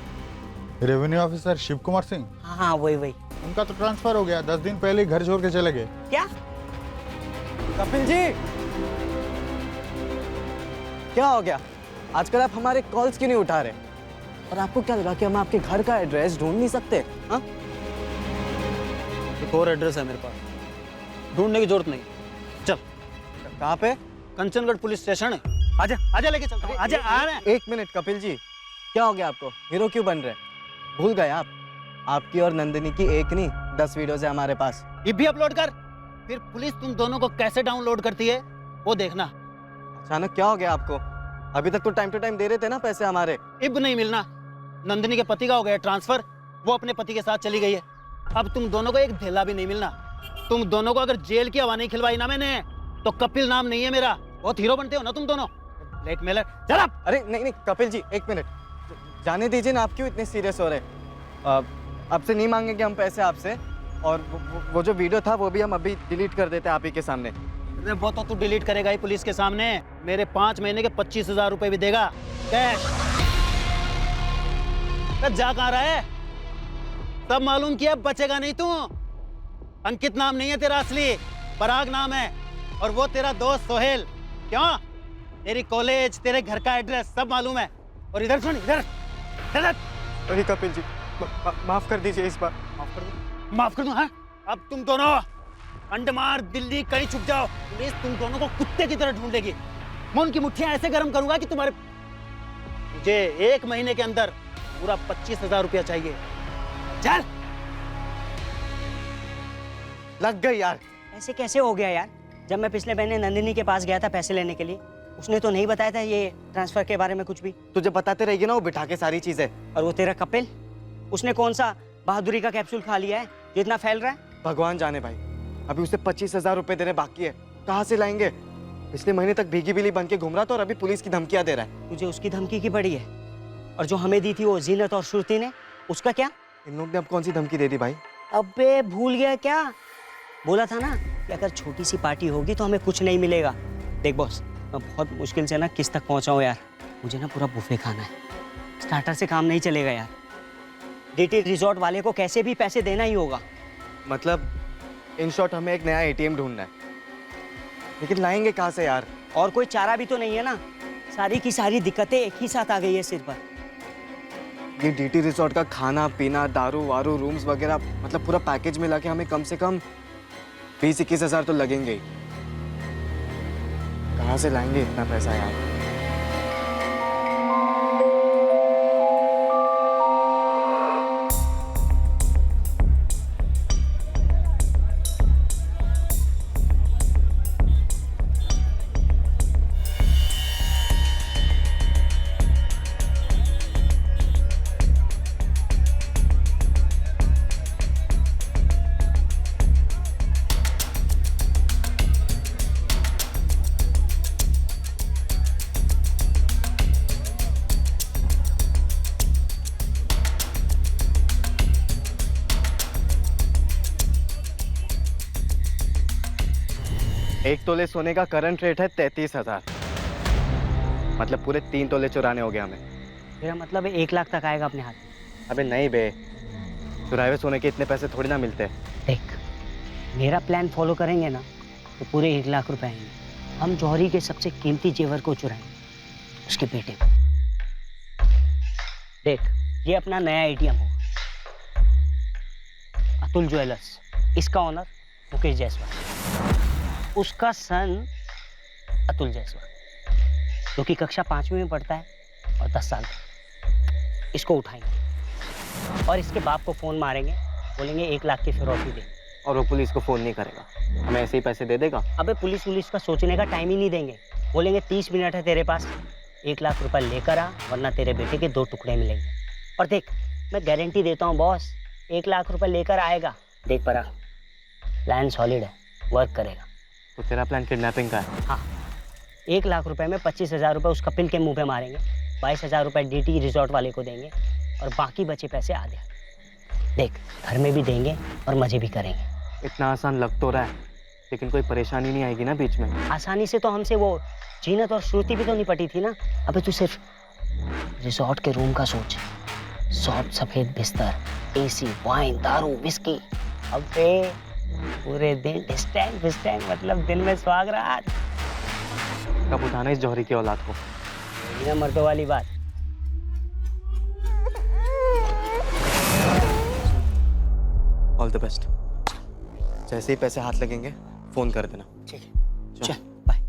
Revenue officer Shiv Kumar Singh. हाँ, वही। उनका तो ट्रांसफर हो गया, 10 दिन पहले ही घर छोड़ के चले गए। क्या? कपिल जी, क्या हो गया? आजकल आप हमारे कॉल्स क्यों नहीं उठा रहे? और आपको क्या लगा कि हम आपके घर का एड्रेस ढूंढ नहीं सकते? हाँ, एक और एड्रेस है मेरे पास, ढूंढने की जरूरत नहीं। चल। कहाँ पे? कंचनगढ़ पुलिस स्टेशन है। आजा आजा, लेके चलता हूँ। आजा, आ रहे हैं। 1 मिनट कपिल जी, क्या हो गया आपको? हीरो क्यों बन रहे? भूल गए आप? आपकी और नंदिनी की एक नहीं 10 वीडियोस है हमारे पास। ये भी अपलोड कर, फिर पुलिस तुम दोनों को कैसे डाउनलोड करती है वो देखना। अचानक क्या हो गया आपको? अभी तक तो टाइम टू टाइम दे रहे थे ना पैसे हमारे। इब नहीं मिलना। नंदिनी के पति का हो गया ट्रांसफर, वो अपने पति के साथ चली गई है। अब तुम दोनों को एक धेला भी नहीं मिलना। तुम दोनों को अगर जेल की हवा नहीं खिलवाई ना मैंने, तो कपिल नाम नहीं है मेरा। बहुत हीरो बनते हो ना तुम दोनों, ब्लैकमेलर। चल अब। अरे नहीं कपिल जी, 1 मिनट जाने दीजिए ना। आप क्यों इतने सीरियस हो रहे? आपसे नहीं मांगेंगे हम पैसे आपसे, और वो जो वीडियो था वो भी हम अभी डिलीट कर देते हैं आप ही के सामने। वो तो तू डिलीट करेगा ही पुलिस के सामने। मेरे 5 महीने के 25,000 रुपए भी देगा कैश। जा कहाँ रहा है? सब मालूम किया, बचेगा नहीं तू। अंकित नाम नहीं है तेरा असली, पराग नाम है, और वो तेरा दोस्त सोहेल। क्यों? तेरी कॉलेज, तेरे घर का एड्रेस सब मालूम है। और इधर सुन, इधर। अरे कपिल जी, माफ कर दीजिए इस बार। माफ कर दूं? हाँ, अब तुम दोनों अंडमान दिल्ली कहीं छुप जाओ, पुलिस तुम दोनों को कुत्ते की तरह ढूंढेगी। मैं उनकी मुट्ठियां ऐसे गर्म करूंगा कि तुम्हारे। मुझे 1 महीने के अंदर पूरा 25,000 रुपया चाहिए। चल। लग गई यार। ऐसे कैसे हो गया यार? जब मैं पिछले महीने नंदिनी के पास गया था पैसे लेने के लिए, उसने तो नहीं बताया था ये ट्रांसफर के बारे में कुछ भी। तुझे बताते रहेगी ना वो बिठा के सारी चीजें। और वो तेरा कपिल, उसने कौन सा बहादुरी का कैप्सूल खा लिया है जो इतना फैल रहा है? भगवान जाने भाई, अभी उसे 25,000 रुपए देने बाकी है। कहाँ से लाएंगे? पिछले महीने तक भीगी बिल्ली बन के घूम रहा था और अभी पुलिस की धमकियां दे रहा है। तुझे उसकी धमकी की पड़ी है? और जो हमें दी थी वो जीनत और श्रुति ने, उसका क्या? इन लोग ने अब कौन सी धमकी दे दी भाई? अबे भूल गया क्या? बोला था ना कि अगर छोटी सी पार्टी होगी तो हमें कुछ नहीं मिलेगा। देख बॉस, मैं बहुत मुश्किल से ना किस तक पहुंचा हूँ यार। मुझे ना पूरा बुफे खाना है, स्टार्टर से काम नहीं चलेगा यार। डीटी रिजॉर्ट वाले को कैसे भी पैसे देना ही होगा। मतलब इन शॉर्ट हमें एक नया एटीएम ढूंढना है, लेकिन लाएंगे कहाँ से यार? और कोई चारा भी तो नहीं है ना। सारी की सारी दिक्कतें एक ही साथ आ गई है सिर पर। ये डीटी रिसोर्ट का खाना पीना, दारू वारू, रूम्स वगैरह, मतलब पूरा पैकेज मिला के हमें कम से कम 20-21 हज़ार तो लगेंगे ही। कहाँ से लाएंगे इतना पैसा यार? एक तोले सोने का करंट रेट है 33,000। मतलब पूरे 3 तोले चुराने हो गए हमें। मेरा मतलब है 1 लाख तक आएगा अपने हाथ में। अबे नहीं बे, चुराए हुए सोने के इतने पैसे थोड़ी ना मिलते। देख, मेरा प्लान फॉलो करेंगे ना तो पूरे 1 लाख रुपए आएंगे। हम जौहरी के सबसे कीमती जेवर को चुराएंगे, उसके बेटे को। देख, ये अपना नया एटीएम होगा, अतुल ज्वेलर्स। इसका ऑनर मुकेश जायसवाल, उसका सन अतुल जायसवाल, जो कि कक्षा 5वीं में पढ़ता है और 10 साल का। इसको उठाएंगे और इसके बाप को फोन मारेंगे, बोलेंगे 1 लाख की फिरौती दे। और वो पुलिस को फोन नहीं करेगा, हमें ऐसे ही पैसे दे देगा। अबे पुलिस का सोचने का टाइम ही नहीं देंगे। बोलेंगे 30 मिनट है तेरे पास, 1 लाख रुपए लेकर आ, वरना तेरे बेटे के 2 टुकड़े मिलेंगे। और देख, मैं गारंटी देता हूँ बॉस, 1 लाख रुपए लेकर आएगा। देख परा, प्लान सॉलिड है, वर्क करेगा। तो तेरा प्लान किडनैपिंग का है? हाँ, 1 लाख रुपए में 25,000 रुपए उस कपिल के मुंह पे मारेंगे, 22,000 रुपए DT रिजॉर्ट वाले को देंगे और बाकी बचे पैसे आधे। देख, घर में भी देंगे और मजे भी करेंगे। इतना आसान लग तो रहा है, लेकिन कोई परेशानी नहीं आएगी ना बीच में? आसानी से तो हमसे वो जीनत और श्रुति भी तो निपटी थी ना। अबे तू सिर्फ रिजॉर्ट के रूम का सोच, सॉफ्ट सफेद बिस्तर, AC, वाइन, दारू, विस्की। अबे पूरे दिन डिस्टैंग फिस्टैंग, मतलब दिन में सुहाग रात। कब उठाना इस जौहरी की औलाद को? ये मर्दों वाली बात। All the best. जैसे ही पैसे हाथ लगेंगे फोन कर देना। ठीक है, चल बाय।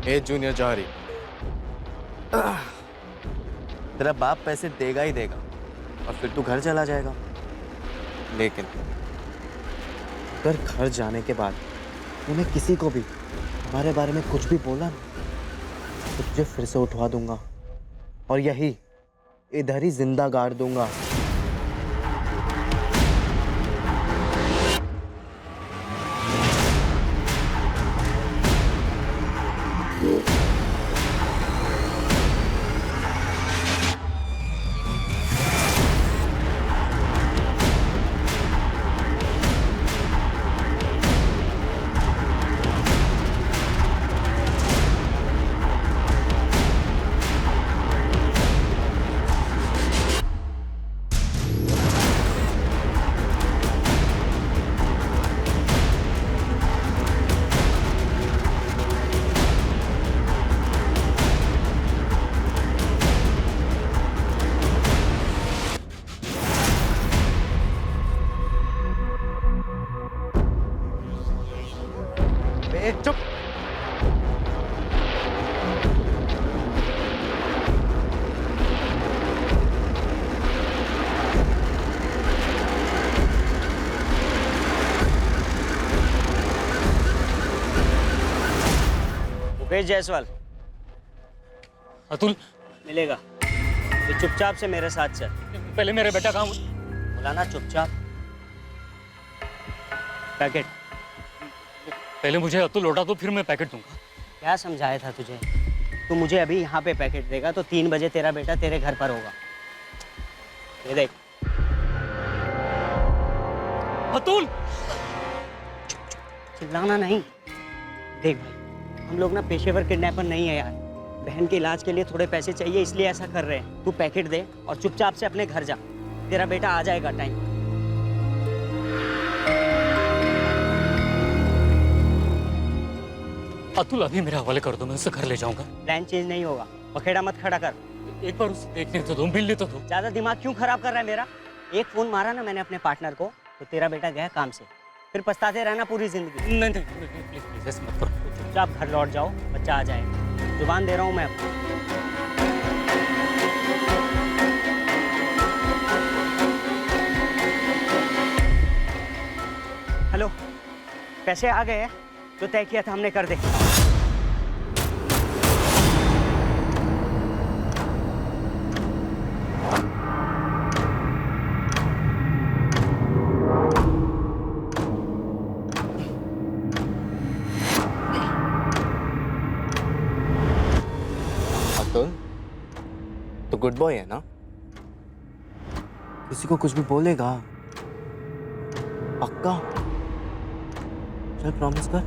ए जूनियर जौहरी, तेरा बाप पैसे देगा ही देगा और फिर तू घर चला जाएगा। लेकिन अगर घर जाने के बाद तूने किसी को भी हमारे बारे में कुछ भी बोला ना, तो तुझे फिर से उठवा दूंगा और यही इधर ही जिंदा गाड़ दूंगा। चुप। मुकेश जायसवाल। अतुल मिलेगा, तो चुपचाप से मेरे साथ चल। पहले मेरे बेटा कहाँ? बोला ना चुपचाप। पैकेट पहले मुझे अतुल लौटा दो, फिर मैं पैकेट दूंगा। क्या समझाया था तुझे? तू मुझे अभी यहाँ पे पैकेट देगा तो 3 बजे तेरा बेटा तेरे घर पर होगा। ये देख। अतुल! चिल्लाना नहीं। देख भाई, हम लोग ना पेशेवर किडनैपर नहीं है यार। बहन के इलाज के लिए थोड़े पैसे चाहिए, इसलिए ऐसा कर रहे हैं। तू पैकेट दे और चुपचाप से अपने घर जा, तेरा बेटा आ जाएगा टाइम। अतुल अभी मेरे हवाले कर दो, मैं उसे घर ले जाऊंगा। प्लान चेंज नहीं होगा, पखेड़ा मत खड़ा कर। एक बार उसे देखने तो दो, मिलने तो दो। ज्यादा दिमाग क्यों खराब कर रहा है मेरा? एक फोन मारा ना मैंने अपने पार्टनर को तो तेरा बेटा गया काम से, फिर पछताते रहना पूरी जिंदगी। नहीं प्लीज प्लीज ऐसे मत करो। चुपचाप घर लौट जाओ, बच्चा आ जाएगा। जुबान दे रहा हूँ मैं आपको। हेलो, पैसे आ गए हैं? जो तय किया था हमने कर दे। अतुल तो गुड बॉय है ना? किसी को कुछ भी बोलेगा? पक्का? चल प्रॉमिस कर।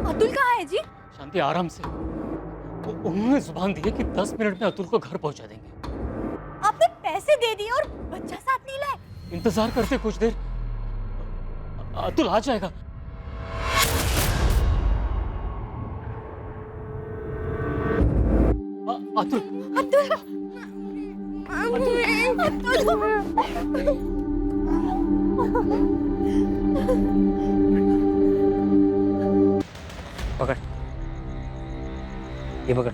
अतुल कहाँ है जी? शांति आराम से। उन्होंने जुबान दी है कि 10 मिनट में अतुल को घर पहुंचा देंगे। आपने पैसे दे दिए और बच्चा साथ नहीं लाए। इंतजार करते कुछ देर, अतुल आ जाएगा। अतुल अतुल पकड़, ये पकड़।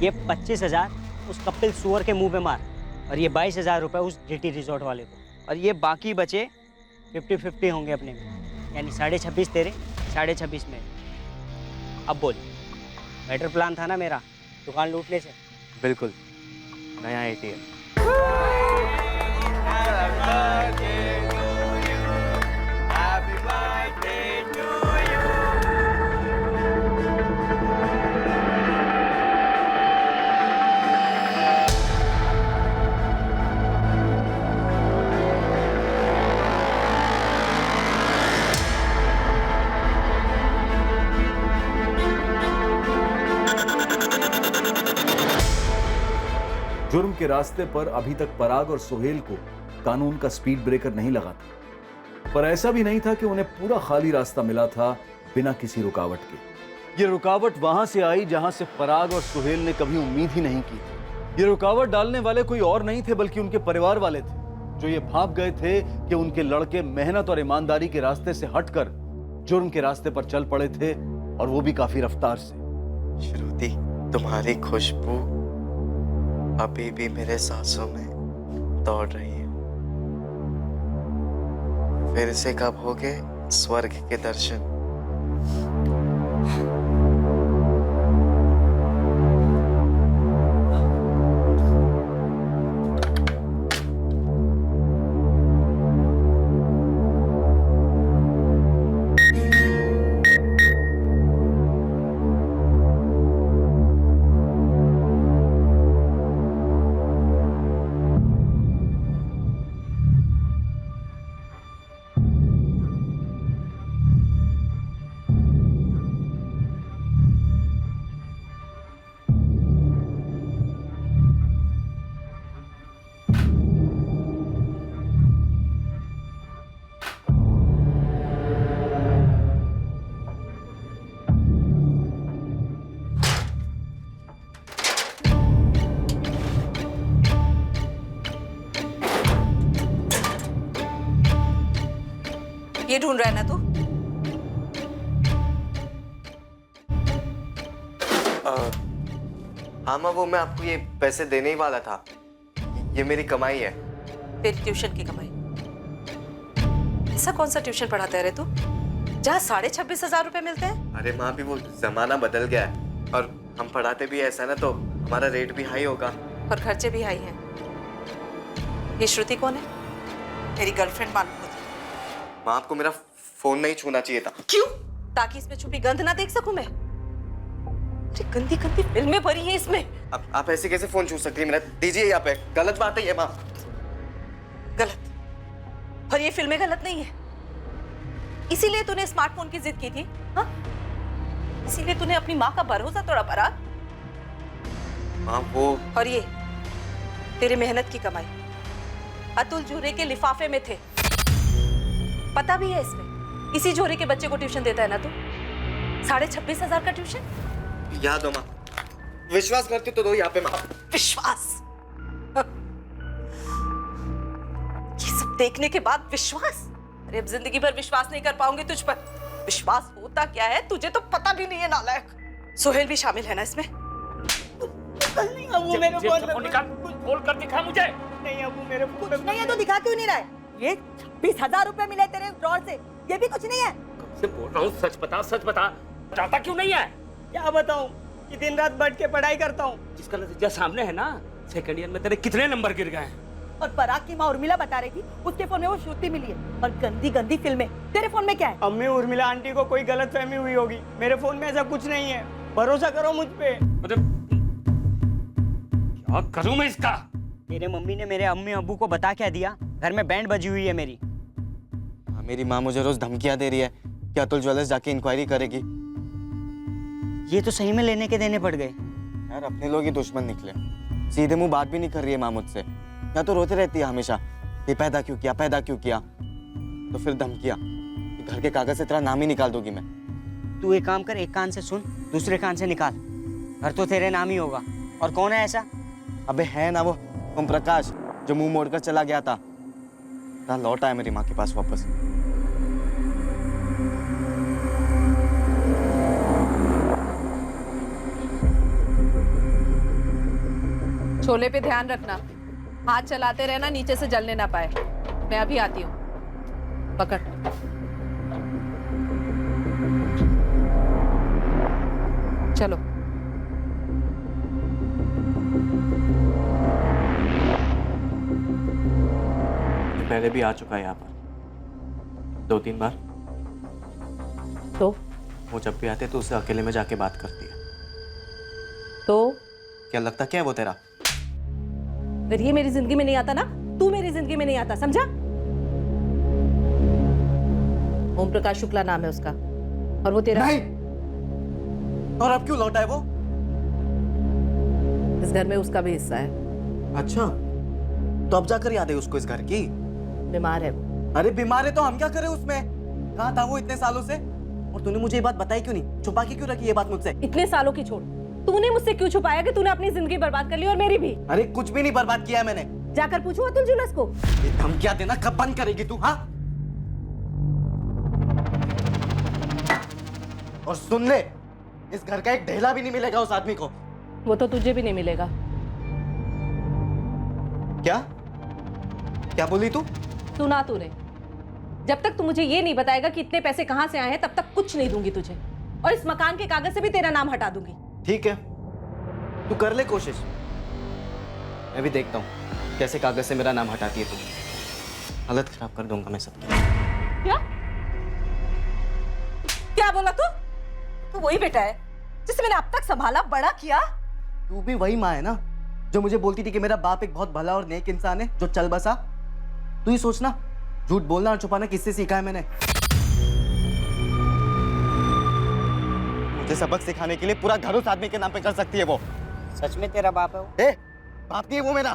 ये 25,000 उस कपिल सुअर के मुंह पे मार, और ये 22,000 रुपए उस जीटी रिजॉर्ट वाले को, और ये बाकी बचे 50-50 होंगे अपने में, यानी 26.5 तेरे, 26.5 मेरे। अब बोल, बेटर प्लान था ना मेरा दुकान लूटने से? बिल्कुल, नया एटीएम। जुर्म के रास्ते पर अभी तक पराग और सोहेल को कानून का स्पीड ब्रेकर नहीं लगा था, पर ऐसा भी नहीं था कि उन्हें पूरा खाली रास्ता मिला था बिना किसी रुकावट के। ये रुकावट वहां से आई जहां से पराग और सोहेल ने कभी उम्मीद ही नहीं की थी। ये रुकावट डालने वाले कोई और नहीं थे बल्कि उनके परिवार वाले थे, जो ये भाप गए थे कि उनके लड़के मेहनत और ईमानदारी के रास्ते से हटकर जुर्म के रास्ते पर चल पड़े थे, और वो भी काफी रफ्तार से। श्रुति, तुम्हारी खुशबू अभी भी मेरे सांसों में दौड़ रही है। फिर से कब होगे स्वर्ग के दर्शन? ये ढूंढ रहा है ना तू? हाँ माँ, वो मैं आपको ये पैसे देने ही वाला था। ये मेरी कमाई है। तेरी ट्यूशन की कमाई? ऐसा कौन सा ट्यूशन पढ़ाता है रे तू, जहाँ 26,500 रुपए मिलते हैं? अरे माँ, भी वो जमाना बदल गया है, और हम पढ़ाते भी ऐसा ना तो हमारा रेट भी हाई होगा और खर्चे भी हाई हैं। ये श्रुति कौन है? मेरी गर्लफ्रेंड मालूम होती। माँ, आपको मेरा फोन नहीं छूना चाहिए था। क्यों? ताकि इसमें छुपी गंध ना देख सकूं मैं? अरे गंदी गंदी फिल्में भरी हैं इसमें। आप ऐसे कैसे फोन छू सकती है मेरा? दीजिए यहाँ पे, गलत बात है ये माँ। गलत? और ये फिल्में गलत नहीं है, इसीलिए तूने स्मार्टफोन की जिद की थी? हाँ, इसीलिए तूने अपनी माँ का भरोसा तोड़ा पराग? माँ वो, और ये तेरे मेहनत की कमाई अतुल जोरे के लिफाफे में थे, पता भी है इसमें। इसी जोरे के बच्चे को ट्यूशन देता है ना तू? 26,500 का ट्यूशन? याद हो माँ, विश्वास करती तो दो यहाँ पे माँ। विश्वास? ये सब देखने के बाद विश्वास? अरे अब जिंदगी भर विश्वास नहीं कर पाऊंगी तुझ पर। विश्वास होता क्या है तुझे तो पता भी नहीं है नालायक। सोहेल भी शामिल है ना इसमें? नहीं अबू, मेरे फोन निकाल, खोल कर दिखा मुझे। नहीं अबू, मेरे फोन कुछ नहीं है तो दिखा क्यों नहीं रहा है? ये 26,000 रुपए मिले तेरे ड्रॉर से, ये भी कुछ नहीं है? से बोल रहा हूँ, सच बता, सच बता। बताता क्यों नहीं है? क्या बताऊं कि दिन रात बैठ के पढ़ाई करता हूँ। जिसका नतीजा सामने है ना, सेकंड ईयर में तेरे कितने नंबर गिर गए हैं? और पराग की माँ उर्मिला बता रही थी उसके फोन में वो श्रुति मिली है और गंदी गंदी फिल्में। तेरे फोन में क्या है? अम्मी उर्मिला आंटी को कोई गलतफहमी हुई होगी, मेरे फोन में ऐसा कुछ नहीं है, भरोसा करो मुझ पे। क्या करूं मैं इसका? मेरे मम्मी ने मेरे अम्मी अब्बू को बता क्या दिया, घर में बैंड बजी हुई है मेरी। हाँ, मेरी माँ मुझे रोज धमकियां दे रही है कि अतुल ज्वेलर्स जाके इंक्वायरी करेगी। ये तो सही में लेने के देने पड़ गए। यार अपने लोग ही दुश्मन निकले, सीधे मुंह बात भी नहीं कर रही है माँ मुझसे, या तो रोती रहती है हमेशा कि पैदा क्यों किया, पैदा क्यों किया, तो फिर धमकियां कि घर के कागज से तेरा नाम ही निकाल दूंगी मैं। तू एक काम कर, एक कान से सुन दूसरे कान से निकाल, घर तो तेरे नाम ही होगा। और कौन है ऐसा? अबे है ना वो ओम प्रकाश जो मुंह मोड़कर चला गया था, ना लौटा है मेरी माँ के पास वापस। छोले पे ध्यान रखना, हाथ चलाते रहना, नीचे से जलने ना पाए। मैं अभी आती हूँ, पकड़। चलो। पहले भी आ चुका है यहाँ पर 2-3 बार। तो वो जब भी आते तो उसे अकेले में जाके बात करती है। तो क्या लगता क्या है वो तेरा? अगर ये मेरी जिंदगी में नहीं आता ना, तू मेरी जिंदगी में नहीं आता, समझा? ओम प्रकाश शुक्ला नाम है उसका, और वो तेरा नहीं। और अब क्यों लौटा है वो? इस घर में उसका भी हिस्सा है। अच्छा, तो अब जाकर याद है उसको इस घर की? बीमार है वो। अरे बीमार है तो हम क्या करें उसमें? कहाँ था वो इतने सालों से? और तूने मुझे ये बात बताई क्यों नहीं? छुपा के क्यों रखी ये बात मुझसे? इतने सालों की छोड़, तूने मुझसे क्यों छुपाया कि तूने अपनी जिंदगी बर्बाद कर ली और मेरी भी? अरे कुछ भी नहीं बर्बाद किया मैंने। जाकर पूछो अतुल जुलस को। ये धमकियां देना कब बंद करेगी तू? हाँ, और सुन ले, इस घर का एक ढेला भी नहीं मिलेगा उस आदमी को। वो तो तुझे भी नहीं मिलेगा। क्या क्या बोली तू? सुना तूने? जब तक तू मुझे ये नहीं बताएगा कि इतने पैसे कहां से आए हैं, तब तक कुछ नहीं दूंगी तुझे, और इस मकान के कागज से भी तेरा नाम हटा दूंगी। ठीक है, तू कर ले कोशिश, मैं भी देखता हूँ कैसे कागज से मेरा नाम हटाती है तू। हालत खराब कर दूंगा मैं सबकी। क्या क्या बोला तू? तू वही बेटा है जिसे मैंने अब तक संभाला, बड़ा किया। तू भी वही माँ है ना जो मुझे बोलती थी कि मेरा बाप एक बहुत भला और नेक इंसान है जो चल बसा। तू ही सोचना, झूठ बोलना और छुपाना किससे सीखा है मैंने? मुझे सबक सिखाने के लिए पूरा घर उस आदमी के नाम पे कर सकती है वो। सच में तेरा बाप है वो? बाप नहीं है वो मेरा,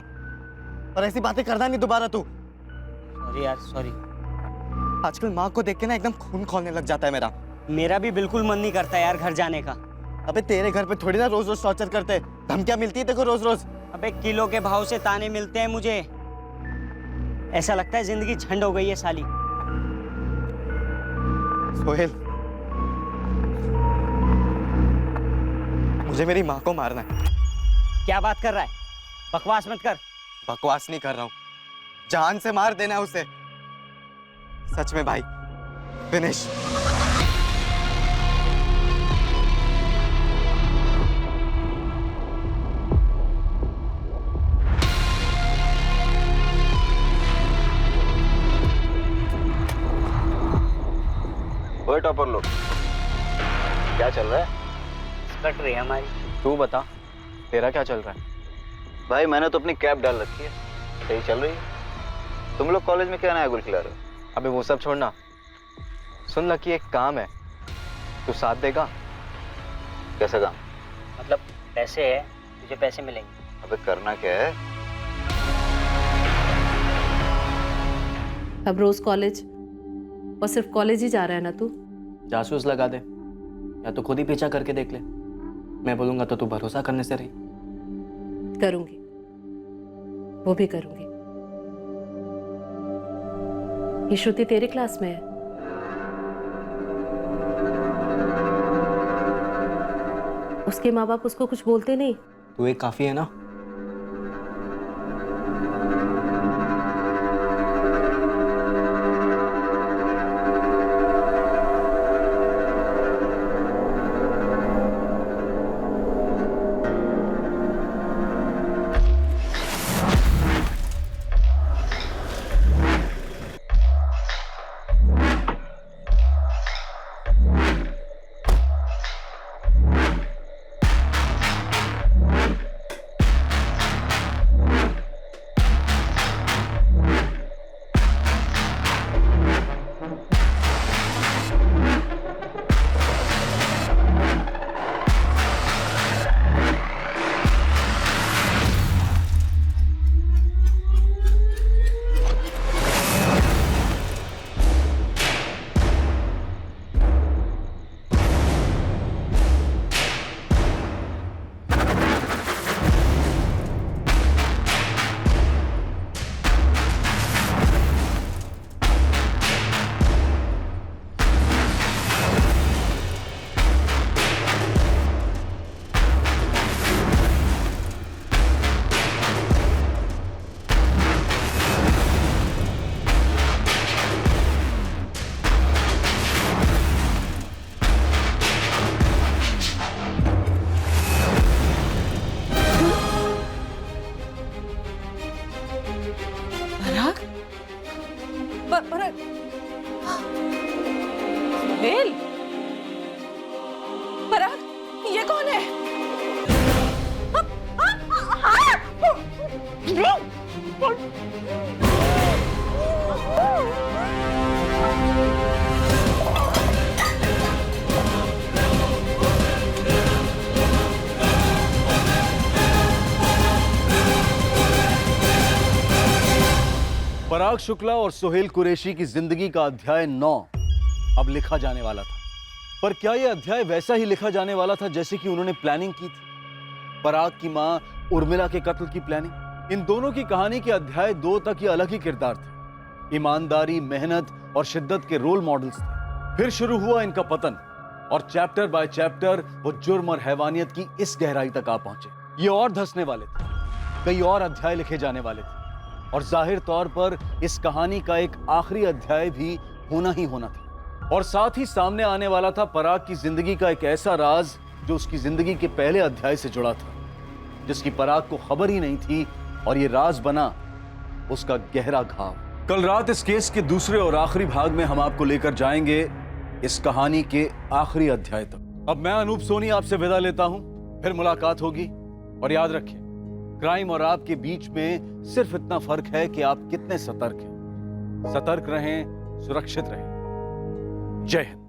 और ऐसी बातें करना नहीं दोबारा तू। सॉरी यार, सॉरी। आजकल माँ को देख के ना एकदम खून खौलने लग जाता है मेरा। मेरा भी बिल्कुल मन नहीं करता यार घर जाने का। अबे तेरे घर पे थोड़ी ना रोज रोज टॉर्चर करते, धमकियां मिलती है देखो रोज रोज। अबे किलो के भाव से ताने मिलते हैं मुझे, ऐसा लगता है जिंदगी झंड हो गई है साली। सोहेल, मुझे मेरी माँ को मारना है। क्या बात कर रहा है? बकवास मत कर। बकवास नहीं कर रहा हूँ, जान से मार देना है उसे। सच में भाई, फिनिश। ओए टॉपर लोग, क्या चल रहा है? कट रही है हमारी। तू बता, तेरा क्या चल रहा है? भाई मैंने तो अपनी कैब डाल रखी है, सही चल रही है। तुम लोग कॉलेज में क्या नया गुल खिला रहे हो? अबे वो सब छोड़ना, सुन लकी एक काम है, तू साथ देगा? कैसा काम? मतलब पैसे है, तुझे पैसे मिलेंगे। अबे करना क्या है? अब रोज कॉलेज, और सिर्फ कॉलेज ही जा रहा है ना तू? जासूस लगा दे, या तो खुद ही पीछा करके देख ले। मैं बोलूंगा तो तू भरोसा करने से रही। करूंगी, वो भी करूंगी। ये श्रुति तेरे क्लास में है? उसके माँ बाप उसको कुछ बोलते नहीं? तू एक काफी है ना। सोहेल, पराग, ये कौन है? पराग शुक्ला और सुहेल कुरैशी की जिंदगी का अध्याय 9 अब लिखा जाने वाला था। पर क्या यह अध्याय वैसा ही लिखा जाने वाला था जैसे कि उन्होंने प्लानिंग की थी? पराग की मां उर्मिला के कत्ल की प्लानिंग। इन दोनों की कहानी के अध्याय 2 तक ये अलग ही किरदार थे। ईमानदारी, मेहनत और शिद्दत के रोल मॉडल्स थे। फिर शुरू हुआ इनका पतन और चैप्टर बाय चैप्टर वो जुर्म और हैवानियत की इस गहराई तक आ पहुंचे। ये और धंसने वाले थे, कई और अध्याय लिखे जाने वाले थे और जाहिर तौर पर इस कहानी का एक आखिरी अध्याय भी होना ही होना था। और साथ ही सामने आने वाला था पराग की जिंदगी का एक ऐसा राज जो उसकी जिंदगी के पहले अध्याय से जुड़ा था, जिसकी पराग को खबर ही नहीं थी, और ये राज बना उसका गहरा घाव। कल रात इस केस के दूसरे और आखिरी भाग में हम आपको लेकर जाएंगे इस कहानी के आखिरी अध्याय तक। अब मैं अनूप सोनी आपसे विदा लेता हूं, फिर मुलाकात होगी। और याद रखें, क्राइम और आपके बीच में सिर्फ इतना फर्क है कि आप कितने सतर्क हैं। सतर्क रहें, सुरक्षित रहें। जय हिंद।